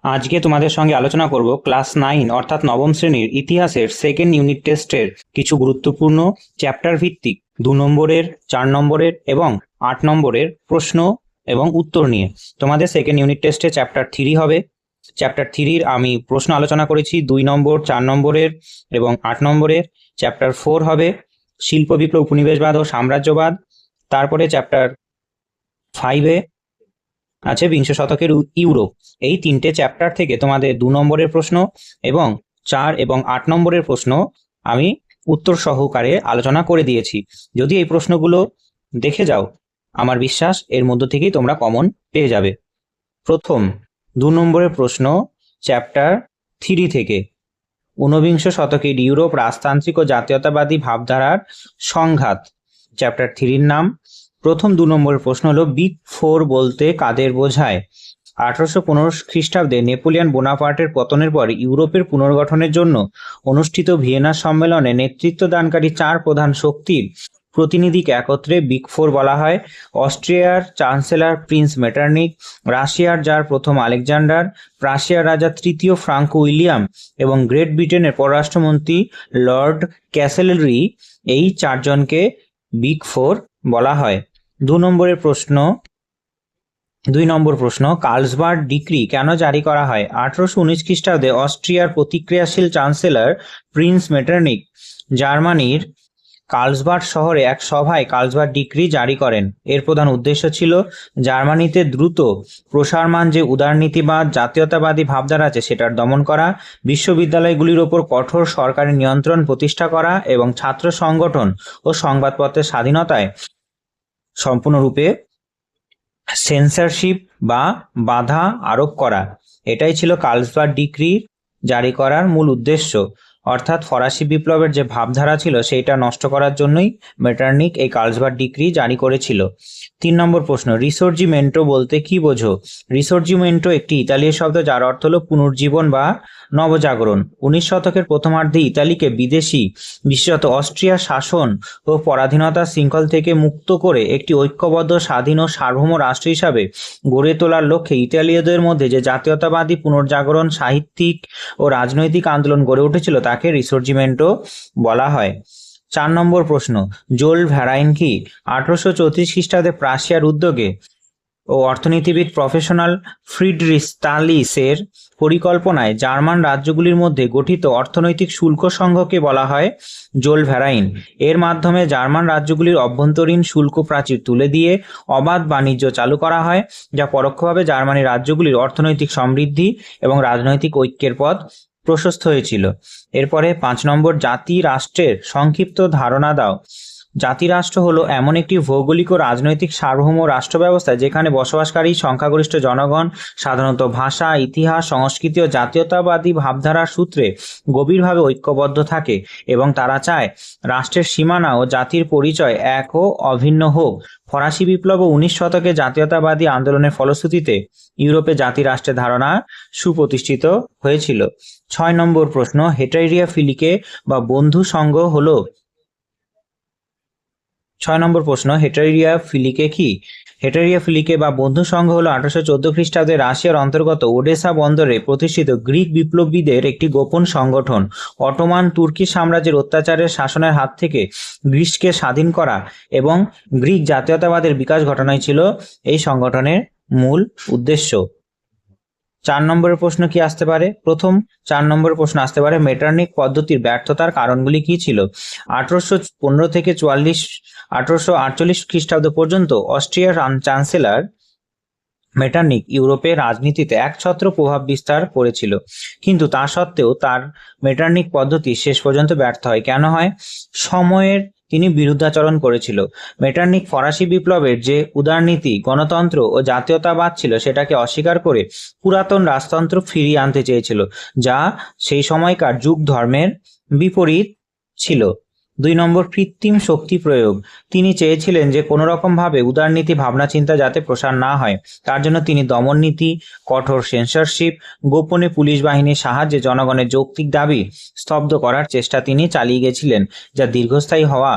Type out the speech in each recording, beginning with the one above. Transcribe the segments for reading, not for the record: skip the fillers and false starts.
আজকে তোমাদের সঙ্গে আলোচনা করব ক্লাস 9 অর্থাৎ নবম শ্রেণীর ইতিহাসের সেকেন্ড ইউনিট টেস্টের কিছু গুরুত্বপূর্ণ চ্যাপ্টার ভিত্তিক 2 নম্বরের, 4 নম্বরের এবং 8 নম্বরের প্রশ্ন এবং উত্তর নিয়ে। তোমাদের সেকেন্ড ইউনিট টেস্টে চ্যাপ্টার 3 হবে। চ্যাপ্টার 3-র আমি প্রশ্ন আলোচনা করেছি 2 নম্বর, 4 নম্বরের এবং 8 নম্বরের। চ্যাপ্টার 4 হবে শিল্প বিপ্লব, উপনিবেশবাদ ও সাম্রাজ্যবাদ। তারপরে চ্যাপ্টার 5-এ আছে বিংশ শতকের ইউরোপ। এই 3টে চ্যাপ্টার থেকে তোমাদের 2 নম্বরের প্রশ্ন এবং 4 এবং 8 নম্বরের প্রশ্ন আমি উত্তর সহকারে আলোচনা করে দিয়েছি। যদি এই প্রশ্নগুলো দেখে যাও, আমার বিশ্বাস এর মধ্য থেকেই তোমরা কমন পেয়ে যাবে। প্রথম 2 নম্বরের প্রশ্ন চ্যাপ্টার 3 থেকে, ঊনবিংশ শতকের ইউরোপ, রাজতান্ত্রিক ও জাতীয়তাবাদী ভাবধারার সংঘাত। চ্যাপ্টার 3-র নাম। প্রথম 2 নম্বরের প্রশ্ন হলো বিগ ফোর বলতে কাদের বোঝায়? 1815 খ্রিস্টাব্দে নেপোলিয়ন বোনাপার্টের পতনের পর ইউরোপের পুনর্গঠনের জন্য অনুষ্ঠিত ভিয়েনা সম্মেলনে নেতৃত্ব দানকারী 4 প্রধান শক্তির প্রতিনিধিকে একত্রে বিগ ফোর বলা হয়। অস্ট্রিয়ার চ্যান্সেলর প্রিন্স মেটারনিক, রাশিয়ার জার প্রথম আলেকজান্ডার, প্রাশিয়ার রাজা তৃতীয় ফ্রাঙ্কো উইলিয়াম এবং গ্রেট ব্রিটেনের পররাষ্ট্রমন্ত্রী লর্ড ক্যাসেলরি, এই 4 জনকে বিগ ফোর বলা হয়। 2 নম্বর প্রশ্ন কার্লসবার্গ ডিক্রি কেন জারি করা হয়? 1819 খ্রিস্টাব্দে অস্ট্রিয়ার প্রতিক্রিয়াশীল চ্যান্সেলর প্রিন্স মেটারনিক জার্মানির কার্লসবার্গ শহরে এক সভায় কার্লসবার্গ ডিক্রি জারি করেন। এর প্রধান উদ্দেশ্য ছিল জার্মানিতে দ্রুত প্রসারমান যে উদারনীতিবাদ, জাতীয়তাবাদী ভাবধারা আছে সেটার দমন করা, বিশ্ববিদ্যালয়গুলির ওপর কঠোর সরকারি নিয়ন্ত্রণ প্রতিষ্ঠা করা এবং ছাত্র সংগঠন ও সংবাদপত্রের স্বাধীনতায় সম্পূর্ণরূপে সেন্সরশিপ বা বাধা আরোপ করা। এটাই ছিল কার্লসবার্গ ডিক্রি জারি করার মূল উদ্দেশ্য। অর্থাৎ ফরাসি বিপ্লবের যে ভাবধারা ছিল সেইটা নষ্ট করার জন্যই মেটারনিক এই কার্লসবার্গ ডিক্রি জারি করেছিল। 3 নম্বর প্রশ্ন রিসোর্জিমেন্টো বলতে কি বোঝো? রিসোর্জিমেন্টো একটি ইতালীয় শব্দ যার অর্থ হলো পুনর্জীবন বা নবজাগরণ। 19 শতকের প্রথমার্ধে ইতালিকে বিদেশি, বিশেষত অস্ট্রিয়ার শাসন ও পরাধীনতার শৃঙ্খল থেকে মুক্ত করে একটি ঐক্যবদ্ধ, স্বাধীন ও সার্বভৌম রাষ্ট্র হিসাবে গড়ে তোলার লক্ষ্যে ইতালীয়দের মধ্যে যে জাতীয়তাবাদী পুনর্জাগরণ, সাহিত্যিক ও রাজনৈতিক আন্দোলন গড়ে উঠেছিল তাকে রিসোর্জিমেন্টো বলা হয়। 4 নম্বর প্রশ্ন জোল ভ্যারাইন কি? 1834 খ্রিস্টাব্দে প্রাশিয়ার উদ্যোগে ও অর্থনীতিবিদ প্রফেশনাল ফ্রিডরিশ তালিসের পরিকল্পনায় জার্মান রাজ্যগুলির মধ্যে গঠিত অর্থনৈতিক শুল্ক সংঘকে বলা হয় জোল ভ্যারাইন। এর মাধ্যমে জার্মান রাজ্যগুলির অভ্যন্তরীণ শুল্ক প্রাচীর তুলে দিয়ে অবাধ বাণিজ্য চালু করা হয়, যা পরোক্ষভাবে জার্মানির রাজ্যগুলির অর্থনৈতিক সমৃদ্ধি এবং রাজনৈতিক ঐক্যের পথ প্রশস্ত হয়েছিল। এরপরে 5 নম্বর জাতি রাষ্ট্রের সংক্ষিপ্ত ধারণা দাও। জাতিরাষ্ট্র হলো এমন একটি ভৌগোলিক ও রাজনৈতিক সার্বভৌম রাষ্ট্র ব্যবস্থা যেখানে বসবাসকারী সংখ্যাগরিষ্ঠ জনগণ সাধারণত ভাষা, ইতিহাস, সংস্কৃতি ও জাতীয়তাবাদী ভাবধারার সূত্রে গভীরভাবে ঐক্যবদ্ধ থাকে এবং তারা চায় রাষ্ট্রের সীমানা ও জাতির পরিচয় এক ও অভিন্ন হোক। ফরাসি বিপ্লব ও 19 শতকে জাতীয়তাবাদী আন্দোলনের ফলশ্রুতিতে ইউরোপে জাতিরাষ্ট্রের ধারণা সুপ্রতিষ্ঠিত হয়েছিল। 6 নম্বর প্রশ্ন হেটেরিয়া ফিলিকে বা বন্ধু সংঘ হলো 6 নম্বর প্রশ্ন হেটেরিয়া ফিলিকে কি? হেটেরিয়া ফিলিকে বা বন্ধু সংঘ হলো 1814 খ্রিস্টাব্দে রাশিয়ার অন্তর্গত ওডেসা বন্দরে প্রতিষ্ঠিত গ্রিক বিপ্লবীদের একটি গোপন সংগঠন। অটোমান তুর্কি সাম্রাজ্যের অত্যাচারের শাসনের হাত থেকে গ্রিসকে স্বাধীন করা এবং গ্রিক জাতীয়তাবাদের বিকাশ ঘটানোই ছিল এই সংগঠনের মূল উদ্দেশ্য। 4 নম্বরের প্রশ্ন কি আসতে পারে? প্রথম 4 নম্বরের প্রশ্ন আসতে পারে মেটারনিক পদ্ধতির ব্যর্থতার কারণগুলি কি ছিল? 1815 থেকে 1848 খ্রিস্টাব্দ পর্যন্ত অস্ট্রিয়ার চ্যান্সেলর মেটারনিক ইউরোপের রাজনীতিতে একছত্র প্রভাব বিস্তার করেছিল, কিন্তু তা সত্ত্বেও তার মেটারনিক পদ্ধতি শেষ পর্যন্ত ব্যর্থ হয়। কেন হয়? সময়ের তিনি বিরুদ্ধাচরণ করেছিল। মেটারনিক ফরাসি বিপ্লবের যে উদারনীতি, গণতন্ত্র ও জাতীয়তাবাদ ছিল সেটাকে অস্বীকার করে পুরাতন রাজতন্ত্র ফিরিয়ে আনতে চেয়েছিল, যা সেই সময়কার যুগ ধর্মের বিপরীত ছিল। 2 নম্বর কৃত্রিম শক্তি প্রয়োগ। তিনি চেয়েছিলেন যে কোনো রকম ভাবে উদারনীতি ভাবনা চিন্তা যাতে প্রসার না হয়, তার জন্য তিনি দমন নীতি, কঠোর সেন্সরশিপ, গোপনে পুলিশ বাহিনীর সাহায্যে জনগণের যৌক্তিক দাবি স্তব্ধ করার চেষ্টা তিনি চালিয়ে গেছিলেন, যা দীর্ঘস্থায়ী হওয়া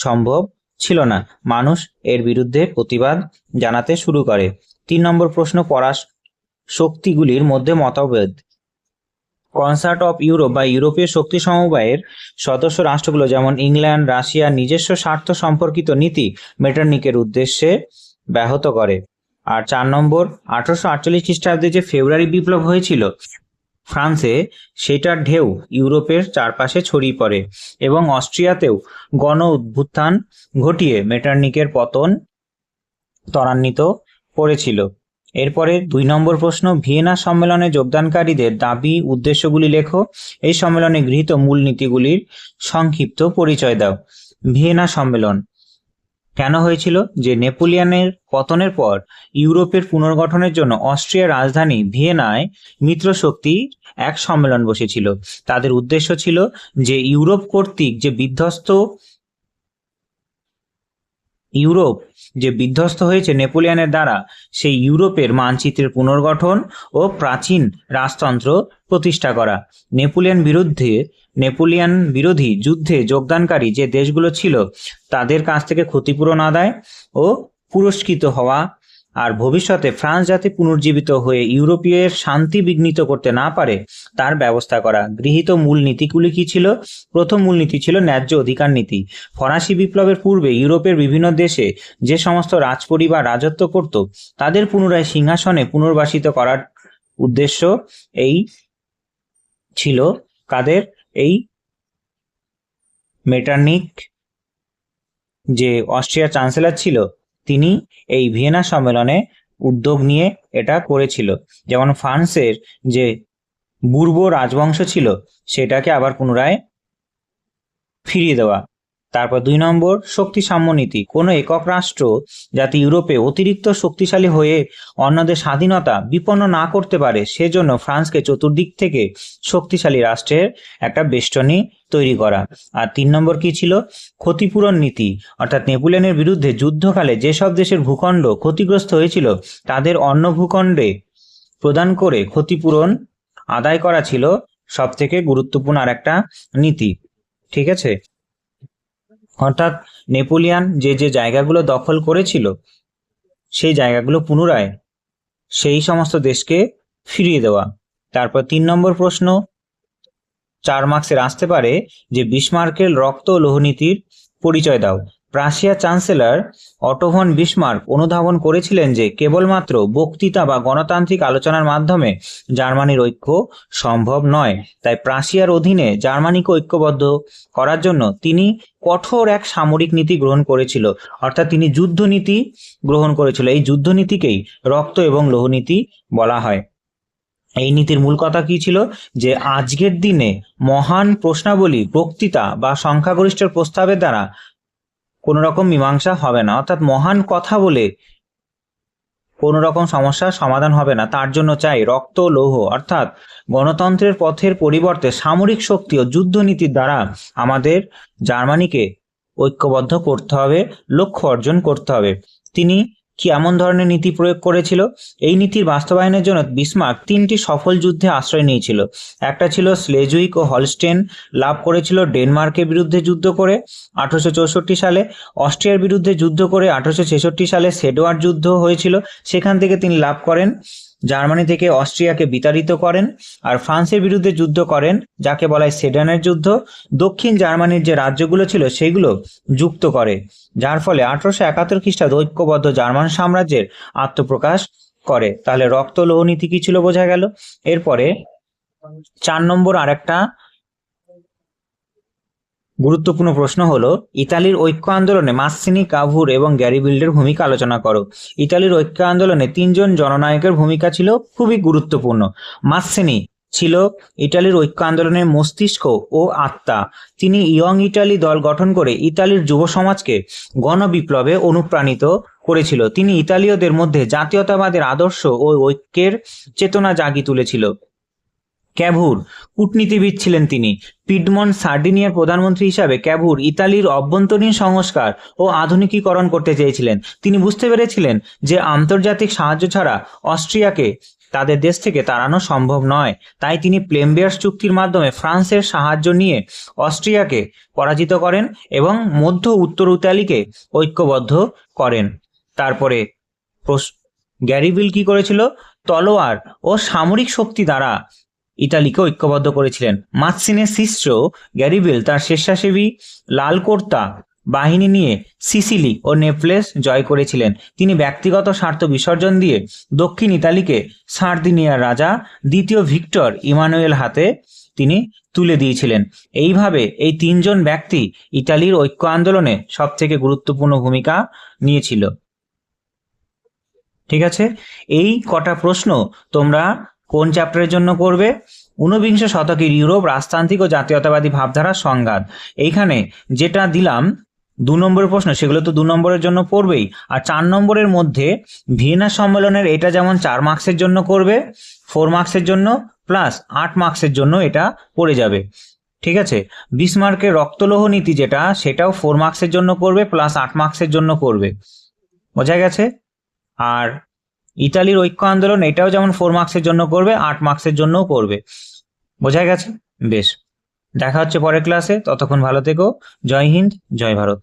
সম্ভব ছিল না। মানুষ এর বিরুদ্ধে প্রতিবাদ জানাতে শুরু করে। 3 নম্বর প্রশ্ন শক্তিগুলির মধ্যে মতভেদ। কনসার্ট অফ ইউরোপ বা ইউরোপীয় শক্তি সমবায়ের সদস্য রাষ্ট্রগুলো যেমন ইংল্যান্ড, রাশিয়ার নিজস্ব স্বার্থ সম্পর্কিত নীতি মেটারনিকের উদ্দেশ্যে ব্যাহত করে। আর 4 নম্বর, 1848 খ্রিস্টাব্দে যে ফেব্রুয়ারি বিপ্লব হয়েছিল ফ্রান্সে, সেটার ঢেউ ইউরোপের চারপাশে ছড়িয়ে পড়ে এবং অস্ট্রিয়াতেও গণ উত্থান ঘটিয়ে মেটারনিকের পতন ত্বরান্বিত করেছিল। এরপরে 2 নম্বর প্রশ্ন, ভিয়েনা সম্মেলনে যোগদানকারীদের দাবি উদ্দেশ্যগুলি লেখো। এই সম্মেলনে গৃহীত মূলনীতিগুলির সংক্ষিপ্ত পরিচয় দাও। ভিয়েনা সম্মেলন কেন হয়েছিল? যে নেপোলিয়নের পতনের পর ইউরোপের পুনর্গঠনের জন্য অস্ট্রিয়ার রাজধানী ভিয়েনায় মিত্রশক্তি এক সম্মেলন বসেছিল। তাদের উদ্দেশ্য ছিল যে ইউরোপ কর্তৃক যে বিধ্বস্ত হয়েছে নেপোলিয়নের দ্বারা, সেই ইউরোপের মানচিত্রের পুনর্গঠন ও প্রাচীন রাজতন্ত্র প্রতিষ্ঠা করা। নেপোলিয়ন বিরোধী যুদ্ধে যোগদানকারী যে দেশগুলো ছিল তাদের কাছ থেকে ক্ষতিপূরণ আদায় ও পুরস্কৃত হওয়া, আর ভবিষ্যতে ফ্রান্স যাতে পুনর্জীবিত হয়ে ইউরোপীয় শান্তি বিঘ্নিত করতে না পারে তার ব্যবস্থা করা। গৃহীত মূল নীতিগুলি কি ছিল? প্রথম মূলনীতি ছিল ন্যায্য অধিকার নীতি। ফরাসি বিপ্লবের পূর্বে ইউরোপের বিভিন্ন দেশে যে সমস্ত রাজপরিবার রাজত্ব করত তাদের পুনরায় সিংহাসনে পুনর্বাসিত করার উদ্দেশ্য এই ছিল। কাদের? এই মেটারনিক, যে অস্ট্রিয়ার চ্যান্সেলর ছিল, তিনি এই ভিয়েনা সম্মেলনে উদ্যোগ নিয়ে এটা করেছিল। যেমন ফ্রান্সের যে বুর্বো রাজবংশ ছিল সেটাকে আবার পুনরায় ফিরিয়ে দেওয়া। তারপর 2 নম্বর, শক্তি সাম্যনীতি। কোনো একক রাষ্ট্র যাতে ইউরোপে অতিরিক্ত শক্তিশালী হয়ে অন্যদের স্বাধীনতা বিপন্ন না করতে পারে সেজন্য ফ্রান্সকে চতুর্দিক থেকে শক্তিশালী রাষ্ট্রের একটা বেষ্টনী তৈরি করা। আর 3 নম্বর কি ছিল? ক্ষতিপূরণ নীতি। অর্থাৎ নেপোলিয়নের বিরুদ্ধে যুদ্ধকালে যেসব দেশের ভূখণ্ড ক্ষতিগ্রস্ত হয়েছিল তাদের অন্য ভূখণ্ডে প্রদান করে ক্ষতিপূরণ আদায় করা ছিল সব থেকে গুরুত্বপূর্ণ আর একটা নীতি। ঠিক আছে? অর্থাৎ নেপোলিয়ন যে যে জায়গাগুলো দখল করেছিল সেই জায়গাগুলো পুনরায় সেই সমস্ত দেশকে ফিরিয়ে দেওয়া। তারপর 3 নম্বর প্রশ্ন 4 মার্কসের আসতে পারে যে বিসমার্কের রক্ত ও লোহনীতির পরিচয় দাও। Prussia chancellor Otto von Bismarck অনুধাবন করেছিলেন যে কেবলমাত্র বক্তৃতা বা গণতান্ত্রিক আলোচনার মাধ্যমে জার্মানির ঐক্য সম্ভব নয়। তাই প্রাশিয়ার অধীনে জার্মানিকে ঐক্যবদ্ধ করার জন্য তিনি কঠোর এক সামরিক নীতি গ্রহণ করেছিল, অর্থাৎ তিনি যুদ্ধনীতি গ্রহণ করেছিল। এই যুদ্ধনীতিকেই রক্ত এবং লোহনীতি বলা হয়। এই নীতির মূল কথা কি ছিল? যে আজকের দিনে মহান প্রশ্নাবলী, বক্তৃতা বা সংখ্যাগরিষ্ঠের প্রস্তাবের দ্বারা কোনো রকম মীমাংসা হবে না। অর্থাৎ মহান কথা বলে কোনো রকম সমস্যার সমাধান হবে না। তার জন্য চাই রক্ত লৌহ, অর্থাৎ গণতন্ত্রের পথের পরিবর্তে সামরিক শক্তি ও যুদ্ধনীতির দ্বারা আমাদের জার্মানিকে ঐক্যবদ্ধ করতে হবে, লক্ষ্য অর্জন করতে হবে। তিনি কি এমন ধরনের নীতি প্রয়োগ করেছিল? এই নীতির বাস্তবায়নের জন্য বিসমার্ক 3টি সফল যুদ্ধে আশ্রয় নিয়েছিল। একটা ছিল স্লেজুইক ও হলস্টেন লাভ করেছিল ডেনমার্কের বিরুদ্ধে যুদ্ধ করে 1864 সালে, অস্ট্রিয়ার বিরুদ্ধে যুদ্ধ করে 1866 সালে সেডওয়ার্ড যুদ্ধ হয়েছিল, সেখান থেকে তিনি লাভ করেন, জার্মানি থেকে অস্ট্রিয়াকে বিতাড়িত করেন। আর ফ্রান্সের বিরুদ্ধে যুদ্ধ করেন যাকে বলা হয় সেডানের যুদ্ধ, দক্ষিণ জার্মানির যে রাজ্যগুলো ছিল সেগুলো যুক্ত করে, যার ফলে 1871 খ্রিস্টাব্দে ঐক্যবদ্ধ জার্মান সাম্রাজ্যের আত্মপ্রকাশ করে। তাহলে রক্ত লোহনীতি কি ছিল বোঝা গেল। এরপরে 4 নম্বর আরেকটা গুরুত্বপূর্ণ প্রশ্ন হলো ইতালির ঐক্য আন্দোলনে মাসিনি, কাভুর এবং গ্যারিবিল্ডের ভূমিকা আলোচনা করো। ইতালির ঐক্য আন্দোলনে 3 জন জননায়কের ভূমিকা ছিল খুবই গুরুত্বপূর্ণ। মাসিনি ছিল ইতালির ঐক্য আন্দোলনের মস্তিষ্ক ও আত্মা। তিনি ইয়ং ইটালি দল গঠন করে ইতালির যুব সমাজকে গণবিপ্লবে অনুপ্রাণিত করেছিল। তিনি ইতালীয়দের মধ্যে জাতীয়তাবাদের আদর্শ ও ঐক্যের চেতনা জাগিয়ে তুলেছিল। ক্যাভুর কূটনীতিবিদ ছিলেন তিনি। পিডমন্ট সার্ডিনিয়ার প্রধানমন্ত্রী হিসাবে ক্যাভুর ইতালির অভ্যন্তরীণ সংস্কার ও আধুনিকীকরণ করতে চেয়েছিলেন। তিনি বুঝতে পেরেছিলেন যে আন্তর্জাতিক সাহায্য ছাড়া অস্ট্রিয়াকে তাদের দেশ থেকে তাড়ানো সম্ভব নয়। তাই তিনি প্লেমবেয়ার্স চুক্তির মাধ্যমে ফ্রান্সের সাহায্য নিয়ে অস্ট্রিয়াকে পরাজিত করেন এবং মধ্য উত্তর ইতালিকে ঐক্যবদ্ধ করেন। তারপরে গ্যারিবিল কি করেছিল? তলোয়ার ও সামরিক শক্তি দ্বারা ইতালিকে ঐক্যবদ্ধ করেছিলেন। মাৎসিনের শিষ্য গ্যারিবেল তার স্বেচ্ছাসেবী লালকোর্তা বাহিনী নিয়ে সিসিলি ও নেপলস জয় করেছিলেন। তিনি ব্যক্তিগত স্বার্থ বিসর্জন দিয়ে দক্ষিণ ইতালিকে সার্দিনিয়ার রাজা দ্বিতীয় ভিক্টর ইমানুয়েল হাতে তিনি তুলে দিয়েছিলেন। এইভাবে এই তিনজন ব্যক্তি ইতালির ঐক্য আন্দোলনে সব থেকে গুরুত্বপূর্ণ ভূমিকা নিয়েছিল। ঠিক আছে, এই কটা প্রশ্ন তোমরা কোন চ্যাপ্টারের জন্য করবে? ঊনবিংশ শতকের ইউরোপ রাজতান্ত্রিক ও জাতীয়তাবাদী ভাবধারার সংঘাত। এইখানে যেটা দিলাম 2 নম্বরের প্রশ্ন, সেগুলো তো 2 নম্বরের জন্য পড়বেই। আর 4 নম্বরের মধ্যে ভিয়েনা সম্মেলনের এটা যেমন 4 মার্কসের জন্য করবে, 4 মার্কসের জন্য প্লাস 8 মার্কসের জন্য এটা পড়ে যাবে। ঠিক আছে, বিসমার্কের রক্তলোহ নীতি যেটা, সেটাও 4 মার্কসের জন্য করবে প্লাস 8 মার্কসের জন্য করবে। বোঝা গেছে? আর ইতালির ঐক্য আন্দোলন এটাও যেমন 4 মার্কসের জন্য করবে, 8 মার্কসের জন্যও করবে। বোঝা গেছে? বেশ, দেখা হচ্ছে পরের ক্লাসে। ততক্ষণ ভালো থেকো। জয় হিন্দ, জয় ভারত।